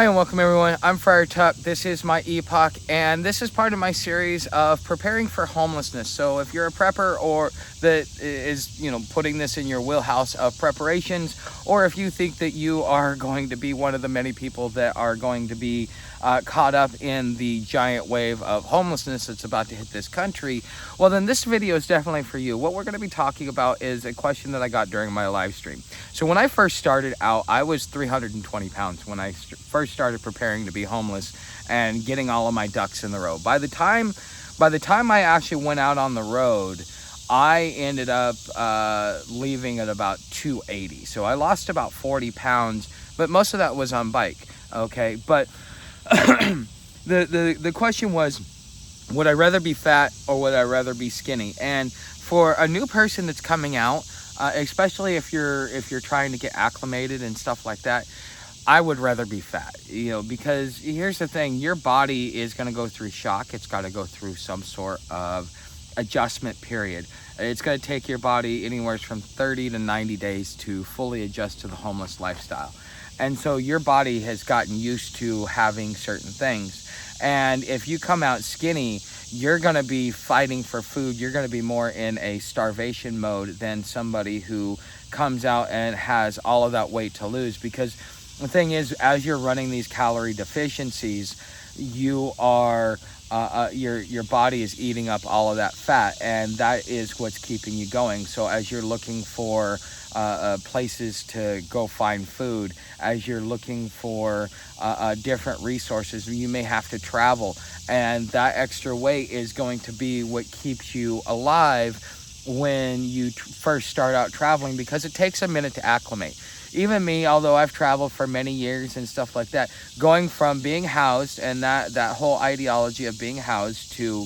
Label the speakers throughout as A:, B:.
A: Hi and welcome everyone, I'm Friar Tuck, this is my epoch, and this is part of my series of preparing for homelessness. So if you're a prepper or that is, putting this in your wheelhouse of preparations, or if you think that you are going to be one of the many people that are going to be caught up in the giant wave of homelessness that's about to hit this country, well then this video is definitely for you. What we're going to be talking about is a question that I got during my live stream. So when I first started out, I was 320 pounds when I first started preparing to be homeless and getting all of my ducks in the row. By the time I actually went out on the road, I ended up leaving at about 280. So I lost about 40 pounds, but most of that was on bike. Okay, but the question was, would I rather be fat or would I rather be skinny? And for a new person that's coming out, especially if you're trying to get acclimated and stuff like that, I would rather be fat, because here's the thing, your body is going to go through shock. It's got to go through some sort of adjustment period. It's going to take your body anywhere from 30 to 90 days to fully adjust to the homeless lifestyle. And so your body has gotten used to having certain things. And if you come out skinny, you're going to be fighting for food. You're going to be more in a starvation mode than somebody who comes out and has all of that weight to lose. Because the thing is, as you're running these calorie deficiencies, you are your body is eating up all of that fat, and that is what's keeping you going. So as you're looking for places to go find food, as you're looking for different resources, you may have to travel, and that extra weight is going to be what keeps you alive when you first start out traveling, because it takes a minute to acclimate. Even me, although I've traveled for many years and stuff like that, going from being housed and that whole ideology of being housed to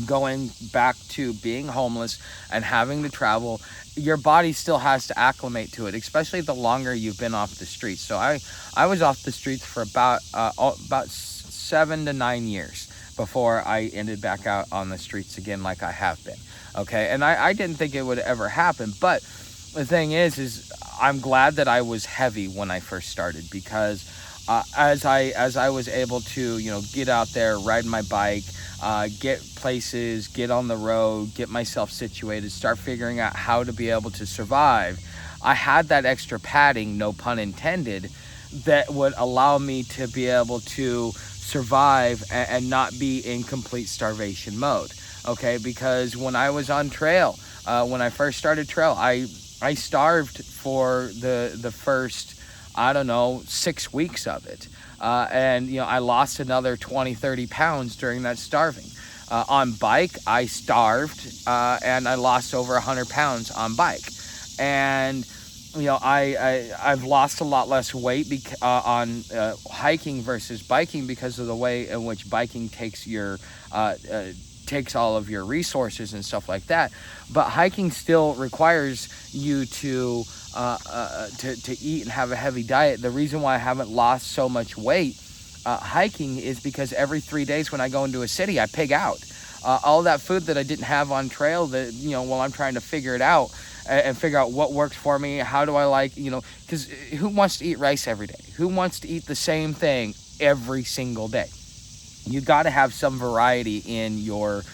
A: going back to being homeless and having to travel, your body still has to acclimate to it, especially the longer you've been off the streets. So I was off the streets for about 7 to 9 years before I ended back out on the streets again like I have been. Okay, and I didn't think it would ever happen, but the thing is I'm glad that I was heavy when I first started, because as I was able to get out there, ride my bike, get places, get on the road, get myself situated, start figuring out how to be able to survive, I had that extra padding, no pun intended, that would allow me to be able to survive and not be in complete starvation mode. Okay, because when I was on trail, when I first started trail, I starved for the first, 6 weeks of it. And I lost another 20-30 pounds during that starving. On bike, I starved and I lost over 100 pounds on bike. And I've lost a lot less weight on hiking versus biking, because of the way in which biking takes takes all of your resources and stuff like that. But hiking still requires you to eat and have a heavy diet. The reason why I haven't lost so much weight hiking is because every 3 days when I go into a city, I pig out. All that food that I didn't have on trail, that while I'm trying to figure it out and figure out what works for me, how do I like, because who wants to eat rice every day? Who wants to eat the same thing every single day? You got to have some variety in your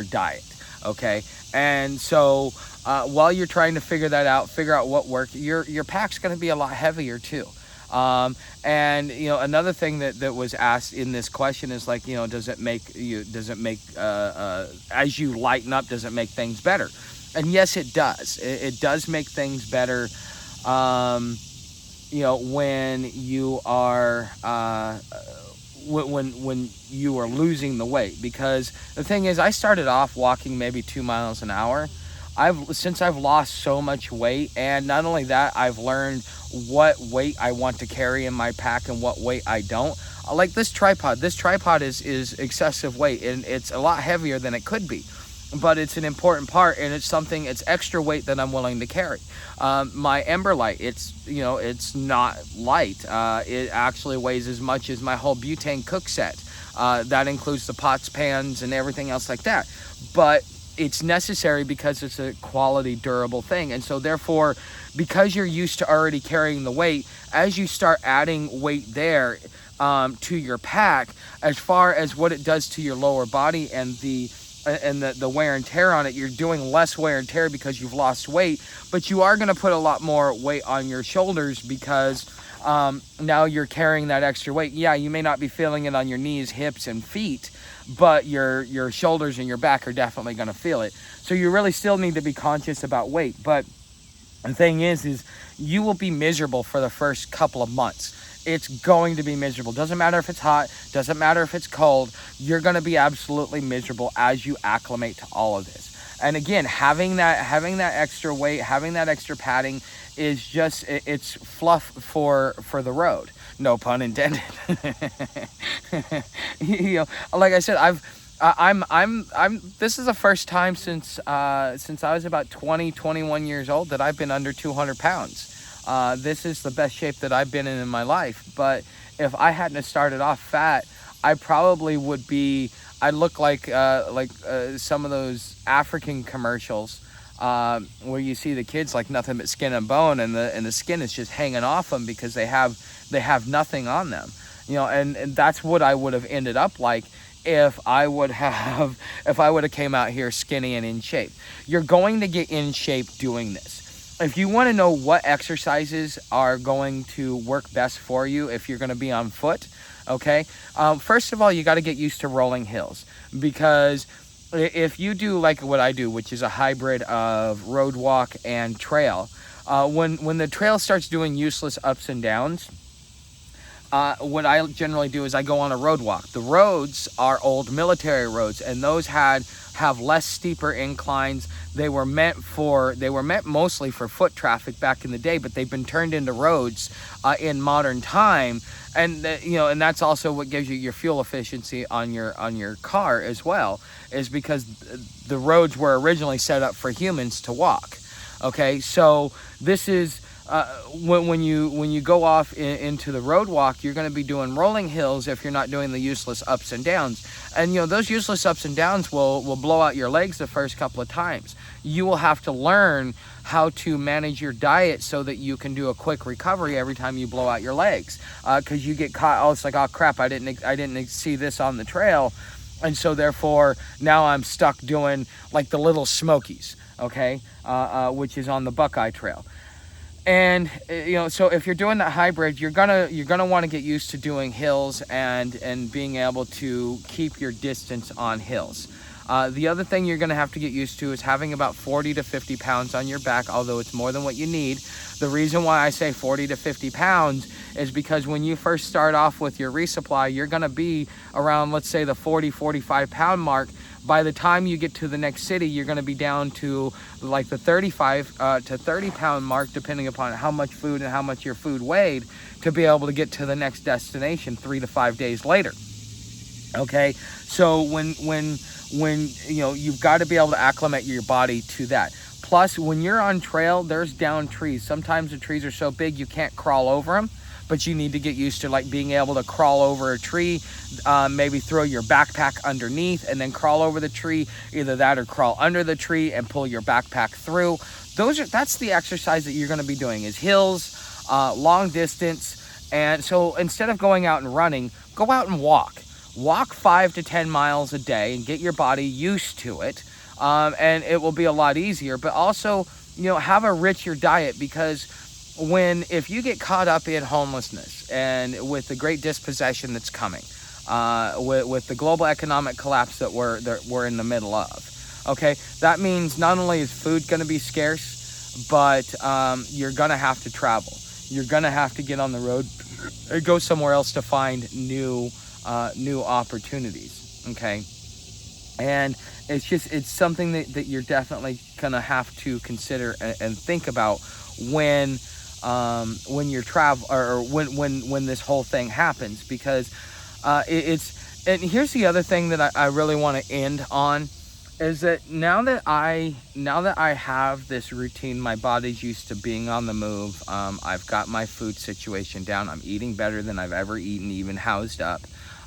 A: diet, okay? And so while you're trying to figure out what works, your pack's going to be a lot heavier too. And another thing that was asked in this question is like, does it make as you lighten up, does it make things better? And yes, it does. It does make things better. When you are when you are losing the weight, because the thing is, I started off walking maybe 2 miles an hour. Since I've lost so much weight, and not only that, I've learned what weight I want to carry in my pack and what weight I don't. Like this tripod is excessive weight, and it's a lot heavier than it could be, but it's an important part, and it's extra weight that I'm willing to carry. My Ember Light, it's not light. It actually weighs as much as my whole butane cook set. That includes the pots, pans, and everything else like that. But it's necessary because it's a quality, durable thing. And so therefore, because you're used to already carrying the weight, as you start adding weight there to your pack, as far as what it does to your lower body and the wear and tear on it, you're doing less wear and tear because you've lost weight, but you are going to put a lot more weight on your shoulders because now you're carrying that extra weight. Yeah, you may not be feeling it on your knees, hips, and feet, but your shoulders and your back are definitely going to feel it. So you really still need to be conscious about weight. But the thing is you will be miserable for the first couple of months. It's going to be miserable. Doesn't matter if it's hot, doesn't matter if it's cold. You're going to be absolutely miserable as you acclimate to all of this. And again, having that extra weight, having that extra padding is just, it's fluff for the road. No pun intended. You know, like I said, this is the first time since I was about 21 years old that I've been under 200 pounds. This is the best shape that I've been in my life. But if I hadn't have started off fat, I probably would be, I look like some of those African commercials where you see the kids like nothing but skin and bone, and the skin is just hanging off them because they have nothing on them. You know, and that's what I would have ended up like if I would have came out here skinny and in shape. You're going to get in shape doing this. If you want to know what exercises are going to work best for you if you're going to be on foot, okay, first of all, you got to get used to rolling hills, because if you do like what I do, which is a hybrid of road walk and trail, when the trail starts doing useless ups and downs, what I generally do is I go on a road walk. The roads are old military roads, and those have less steeper inclines. They were meant mostly for foot traffic back in the day, but they've been turned into roads in modern time. And you know, and that's also what gives you your fuel efficiency on your car as well, is because the roads were originally set up for humans to walk. Okay, so this is when you go off into the road walk, you're going to be doing rolling hills if you're not doing the useless ups and downs. And you know, those useless ups and downs will blow out your legs the first couple of times. You will have to learn how to manage your diet so that you can do a quick recovery every time you blow out your legs, because you get caught. Oh, it's like, oh crap, I didn't see this on the trail, and so therefore now I'm stuck doing like the Little Smokies, okay, which is on the Buckeye Trail. And you know, so if you're doing that hybrid, you're gonna want to get used to doing hills and being able to keep your distance on hills. The other thing you're gonna have to get used to is having about 40 to 50 pounds on your back, although it's more than what you need. The reason why I say 40 to 50 pounds is because when you first start off with your resupply, you're gonna be around, let's say, the 40-45 pound mark. By the time you get to the next city, you're going to be down to like the 35 to 30 pound mark, depending upon how much food and how much your food weighed, to be able to get to the next destination 3 to 5 days later. Okay, so when you know, you've got to be able to acclimate your body to that. Plus, when you're on trail, there's down trees. Sometimes the trees are so big you can't crawl over them, but you need to get used to like being able to crawl over a tree, maybe throw your backpack underneath and then crawl over the tree, either that or crawl under the tree and pull your backpack through. That's the exercise that you're going to be doing, is hills, long distance. And so instead of going out and running, go out and walk 5 to 10 miles a day and get your body used to it. And it will be a lot easier, but also, you know, have a richer diet, because if you get caught up in homelessness and with the great dispossession that's coming, with the global economic collapse that we're in the middle of, okay, that means not only is food going to be scarce, but you're going to have to travel. You're going to have to get on the road or go somewhere else to find new opportunities, okay? And it's something that you're definitely going to have to consider and think about when you're or when this whole thing happens, because and here's the other thing that I really want to end on, is that now that I have this routine, my body's used to being on the move. I've got my food situation down. I'm eating better than I've ever eaten, even housed up.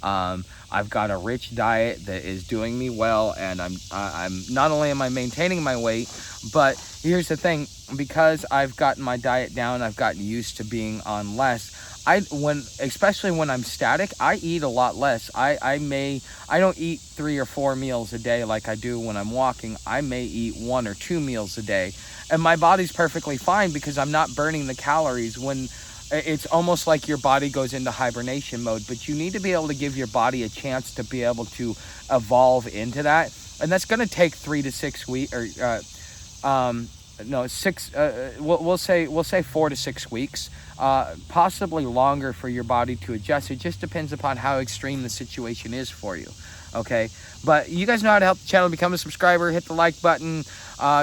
A: I've got a rich diet that is doing me well, and I'm not only am I maintaining my weight, but here's the thing, because I've gotten my diet down, I've gotten used to being on less. Especially when I'm static, I eat a lot less. I don't eat 3 or 4 meals a day like I do when I'm walking. I may eat 1 or 2 meals a day, and my body's perfectly fine because I'm not burning the calories. When it's almost like your body goes into hibernation mode, but you need to be able to give your body a chance to be able to evolve into that, and that's going to take 3 to 6 weeks, or no, 6. We'll say 4 to 6 weeks, possibly longer for your body to adjust. It just depends upon how extreme the situation is for you. Okay, but you guys know how to help the channel. Become a subscriber, hit the like button,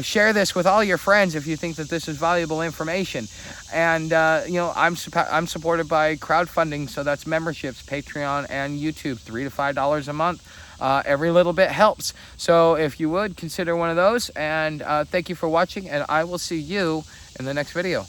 A: share this with all your friends if you think that this is valuable information. And I'm supported by crowdfunding, so that's memberships, Patreon, and YouTube, $3 to $5 a month. Every little bit helps, so if you would consider one of those. And thank you for watching, and I will see you in the next video.